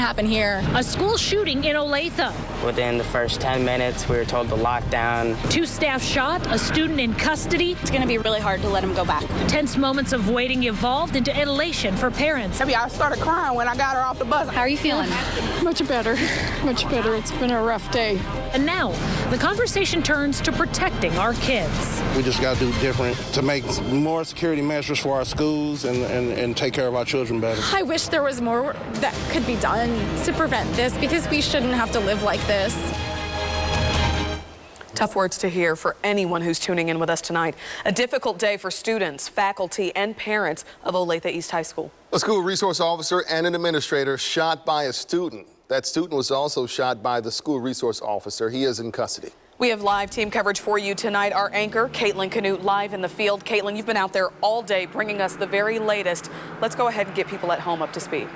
happen here. A school shooting in Olathe. Within the first 10 minutes, we were told to lock down. 2 staff shot, a student in custody. It's going to be really hard to let him go back. Tense moments of waiting evolved into elation for parents. I started crying when I got her off the bus. How are you feeling? Much better. Much better. It's been a rough day. And now, the conversation turns to protecting our kids. We just got to do different to make more security measures for our schools and take care of our children better. I wish there was more that could be done to prevent this, because we shouldn't have to live like this. Tough words to hear for anyone who's tuning in with us tonight. A difficult day for students, faculty, and parents of Olathe East High School. A school resource officer and an administrator shot by a student. That student was also shot by the school resource officer. He is in custody. We have live team coverage for you tonight. Our anchor, Caitlin Canute, live in the field. Caitlin, you've been out there all day bringing us the very latest. Let's go ahead and get people at home up to speed.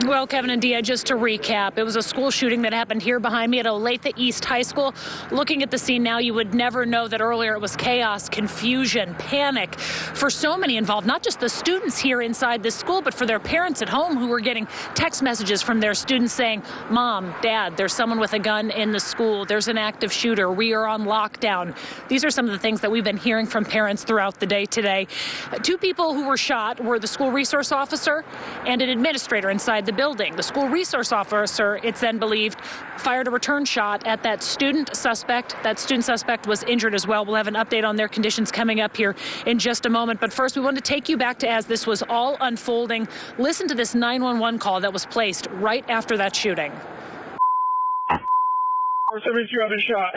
Well, Kevin and Dia, just to recap, it was a school shooting that happened here behind me at Olathe East High School. Looking at the scene now, you would never know that earlier it was chaos, confusion, panic for so many involved, not just the students here inside this school, but for their parents at home who were getting text messages from their students saying, Mom, Dad, there's someone with a gun in the school. There's an active shooter. We are on lockdown. These are some of the things that we've been hearing from parents throughout the day today. 2 people who were shot were the school resource officer and an administrator inside the building. The school resource officer, it's then believed, fired a return shot at that student suspect. That student suspect was injured as well. We'll have an update on their conditions coming up here in just a moment. But first, we want to take you back to as this was all unfolding. Listen to this 911 call that was placed right after that shooting. 472, I've been shot.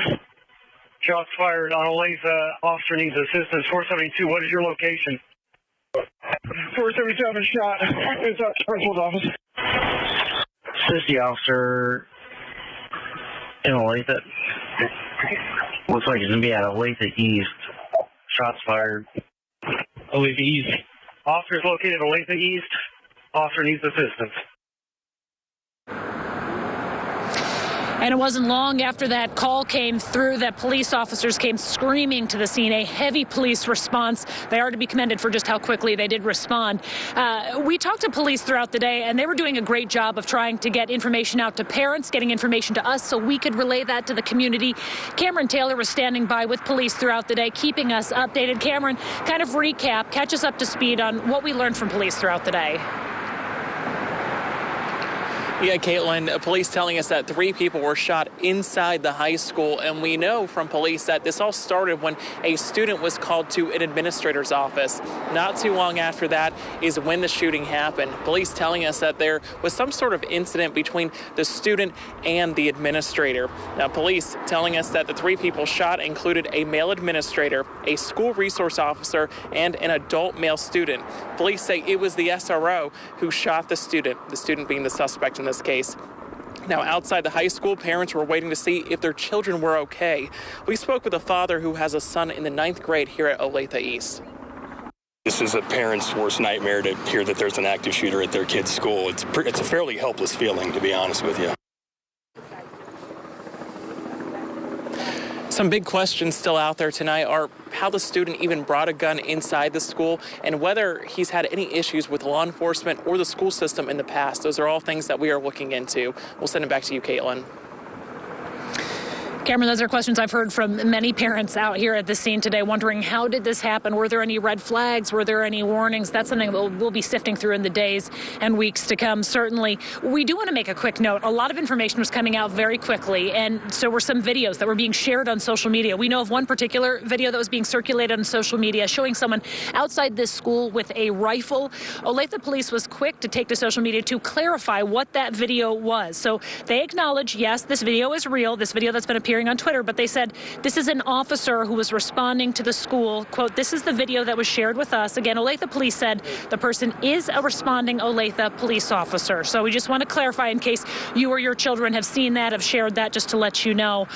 Shots fired on Olathe. Officer needs assistance. 472, what is your location? 472, I've been shot. It's our principal's office. This is the officer in Olathe. Looks like he's going to be at Olathe East. Shots fired. Olathe East. Officer's located at Olathe East. Officer needs assistance. And it wasn't long after that call came through that police officers came screaming to the scene. A heavy police response. They are to be commended for just how quickly they did respond. We talked to police throughout the day, and they were doing a great job of trying to get information out to parents, getting information to us so we could relay that to the community. Cameron Taylor was standing by with police throughout the day, keeping us updated. Cameron, kind of recap, catch us up to speed on what we learned from police throughout the day. Yeah, Caitlin, police telling us that 3 people were shot inside the high school, and we know from police that this all started when a student was called to an administrator's office. Not too long after that is when the shooting happened. Police telling us that there was some sort of incident between the student and the administrator. Now, police telling us that the 3 people shot included a male administrator, a school resource officer, and an adult male student. Police say it was the SRO who shot the student being the suspect in this case. Now, outside the high school, parents were waiting to see if their children were okay. We spoke with a father who has a son in the 9th grade here at Olathe East. This is a parent's worst nightmare to hear that there's an active shooter at their kid's school. It's a fairly helpless feeling, to be honest with you. Some big questions still out there tonight are how the student even brought a gun inside the school and whether he's had any issues with law enforcement or the school system in the past. Those are all things that we are looking into. We'll send it back to you, Caitlin. Cameron, those are questions I've heard from many parents out here at the scene today, wondering how did this happen? Were there any red flags? Were there any warnings? That's something that we'll be sifting through in the days and weeks to come. Certainly, we do want to make a quick note. A lot of information was coming out very quickly, and so were some videos that were being shared on social media. We know of one particular video that was being circulated on social media showing someone outside this school with a rifle. Olathe police was quick to take to social media to clarify what that video was. So they acknowledge, yes, this video is real, this video that's been appearing on Twitter, but they said this is an officer who was responding to the school. Quote, this is the video that was shared with us. Again, Olathe police said the person is a responding Olathe police officer. So we just want to clarify in case you or your children have seen that, have shared that, just to let you know.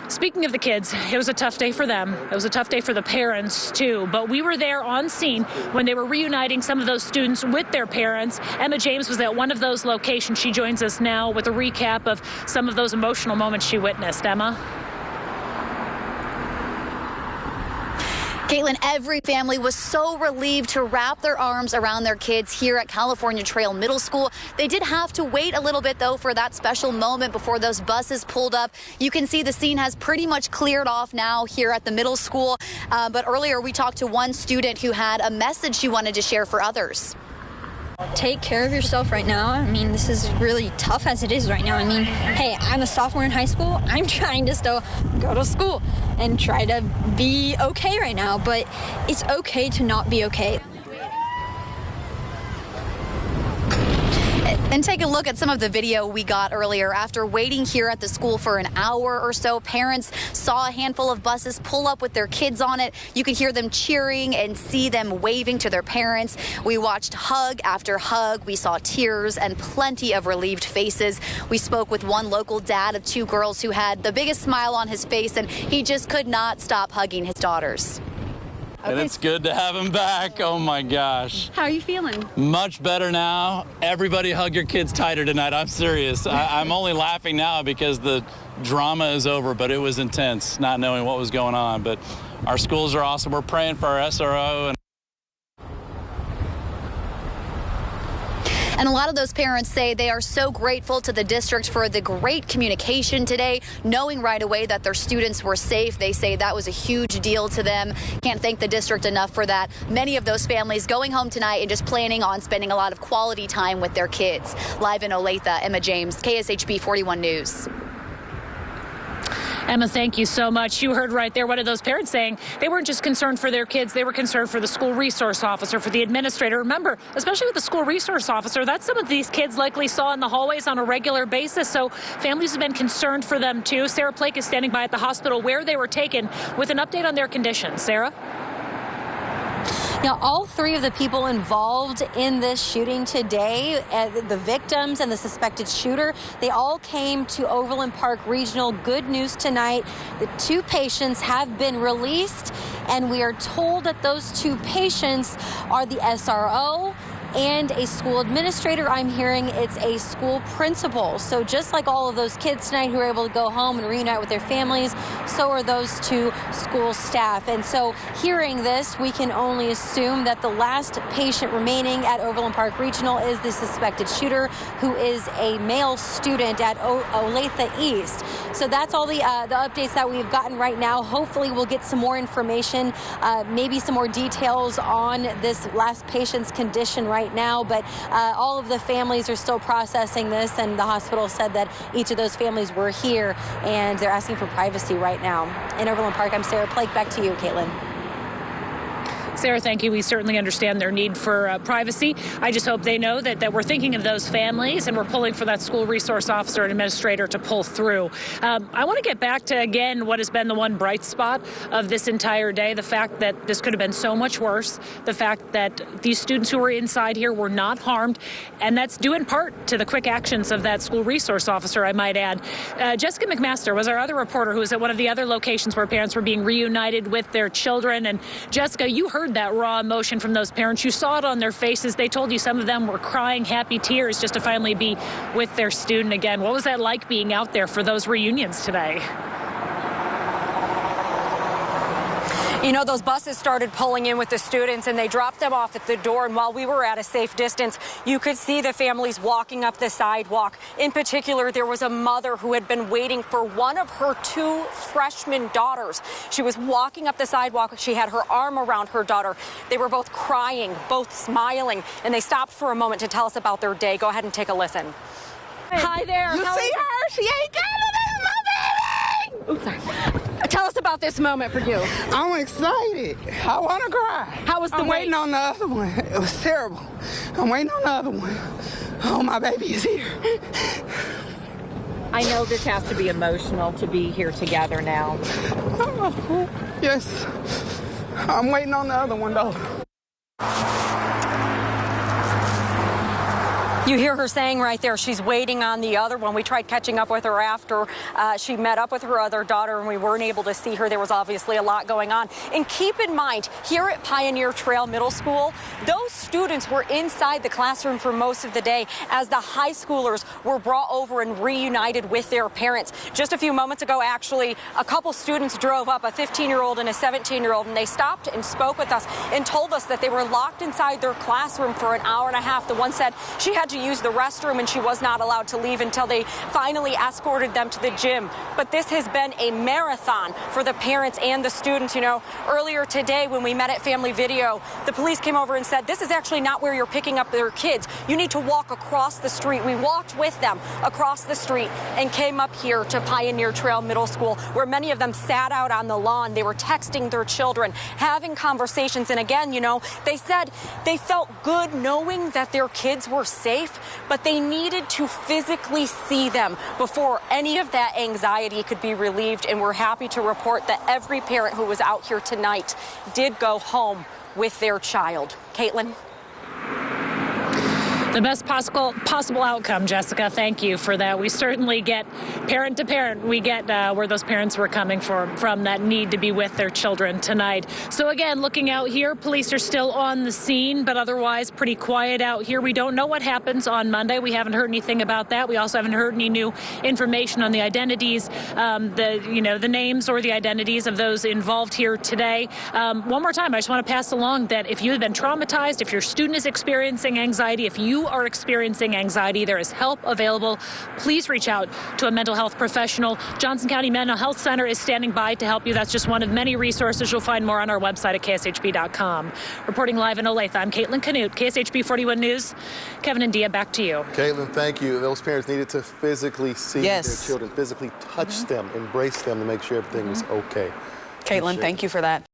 Speaking of the kids, it was a tough day for them. It was a tough day for the parents, too. But we were there on scene when they were reuniting some of those students with their parents. Emma James was at one of those locations. She joins us now with a recap of some of those emotional moments she witnessed. Emma? Caitlin, every family was so relieved to wrap their arms around their kids here at California Trail Middle School. They did have to wait a little bit, though, for that special moment before those buses pulled up. You can see the scene has pretty much cleared off now here at the middle school. But earlier we talked to one student who had a message she wanted to share for others. Take care of yourself right now. I mean, this is really tough as it is right now. I mean, hey, I'm a sophomore in high school. I'm trying to still go to school and try to be okay right now, but it's okay to not be okay. And take a look at some of the video we got earlier. After waiting here at the school for an hour or so, parents saw a handful of buses pull up with their kids on it. You could hear them cheering and see them waving to their parents. We watched hug after hug. We saw tears and plenty of relieved faces. We spoke with one local dad of two girls who had the biggest smile on his face, and he just could not stop hugging his daughters. And it's good to have him back. Oh my gosh. How are you feeling? Much better now. Everybody hug your kids tighter tonight. I'm serious. I'm only laughing now because the drama is over, but it was intense not knowing what was going on. But our schools are awesome. We're praying for our SRO. And a lot of those parents say they are so grateful to the district for the great communication today, knowing right away that their students were safe. They say that was a huge deal to them. Can't thank the district enough for that. Many of those families going home tonight and just planning on spending a lot of quality time with their kids. Live in Olathe, Emma James, KSHB 41 News. Emma, thank you so much. You heard right there one of those parents saying they weren't just concerned for their kids, they were concerned for the school resource officer, for the administrator. Remember, especially with the school resource officer, that's some of these kids likely saw in the hallways on a regular basis, so families have been concerned for them too. Sarah Plake is standing by at the hospital where they were taken with an update on their condition. Sarah? Now, all three of the people involved in this shooting today, the victims and the suspected shooter, they all came to Overland Park Regional. Good news tonight. The two patients have been released, and we are told that those two patients are the SRO and a school administrator. I'm hearing it's a school principal. So just like all of those kids tonight who were able to go home and reunite with their families, so are those two school staff. And so hearing this, we can only assume that the last patient remaining at Overland Park Regional is the suspected shooter, who is a male student at Olathe East. So that's all the updates that we've gotten right now. Hopefully we'll get some more information, maybe some more details on this last patient's condition right now, but all of the families are still processing this, and the hospital said that each of those families were here and they're asking for privacy right now. In Overland Park, I'm Sarah Plake. Back to you, Caitlin. Sarah, thank you. We certainly understand their need for privacy. I just hope they know that we're thinking of those families and we're pulling for that school resource officer and administrator to pull through. I want to get back to, again, what has been the one bright spot of this entire day, the fact that this could have been so much worse, the fact that these students who were inside here were not harmed, and that's due in part to the quick actions of that school resource officer, I might add. Jessica McMaster was our other reporter who was at one of the other locations where parents were being reunited with their children. And Jessica, you heard that raw emotion from those parents. You saw it on their faces. They told you some of them were crying happy tears just to finally be with their student again. What was that like being out there for those reunions today? You know, those buses started pulling in with the students and they dropped them off at the door. And while we were at a safe distance, you could see the families walking up the sidewalk. In particular, there was a mother who had been waiting for one of her two freshman daughters. She was walking up the sidewalk. She had her arm around her daughter. They were both crying, both smiling, and they stopped for a moment to tell us about their day. Go ahead and take a listen. Hi there. You see her? She ain't got it in my baby. Oops, sorry. Tell us about this moment for you. I'm excited. I want to cry. How was the I'm waiting on the other one. It was terrible. I'm waiting on the other one. Oh, my baby is here. I know this has to be emotional to be here together now. Oh, yes. I'm waiting on the other one, though. You hear her saying right there, she's waiting on the other one. We tried catching up with her after she met up with her other daughter, and we weren't able to see her. There was obviously a lot going on. And keep in mind, here at Pioneer Trail Middle School, those students were inside the classroom for most of the day as the high schoolers were brought over and reunited with their parents. Just a few moments ago, actually, a couple students drove up, a 15-year-old and a 17-year-old, and they stopped and spoke with us and told us that they were locked inside their classroom for an hour and a half. The one said she had to use the restroom and she was not allowed to leave until they finally escorted them to the gym. But this has been a marathon for the parents and the students. You know, earlier today when we met at Family Video, the police came over and said, this is actually not where you're picking up their kids. You need to walk across the street. We walked with them across the street and came up here to Pioneer Trail Middle School, where many of them sat out on the lawn. They were texting their children, having conversations. And again, you know, they said they felt good knowing that their kids were safe, but they needed to physically see them before any of that anxiety could be relieved. And we're happy to report that every parent who was out here tonight did go home with their child. Caitlin. The best possible outcome, Jessica. Thank you for that. We certainly get parent to parent. We get where those parents were coming from that need to be with their children tonight. So again, looking out here, police are still on the scene, but otherwise pretty quiet out here. We don't know what happens on Monday. We haven't heard anything about that. We also haven't heard any new information on the identities, the names or the identities of those involved here today. One more time, I just want to pass along that if you've been traumatized, if your student is experiencing anxiety, if you are experiencing anxiety, there is help available. Please reach out to a mental health professional. Johnson County Mental Health Center is standing by to help you. That's just one of many resources. You'll find more on our website at kshb.com. Reporting live in Olathe, I'm Caitlin Canute, KSHB 41 News. Kevin and Dia, back to you. Caitlin, thank you. Those parents needed to physically see their children, physically touch them, embrace them to make sure everything was okay. Caitlin, thank you for that.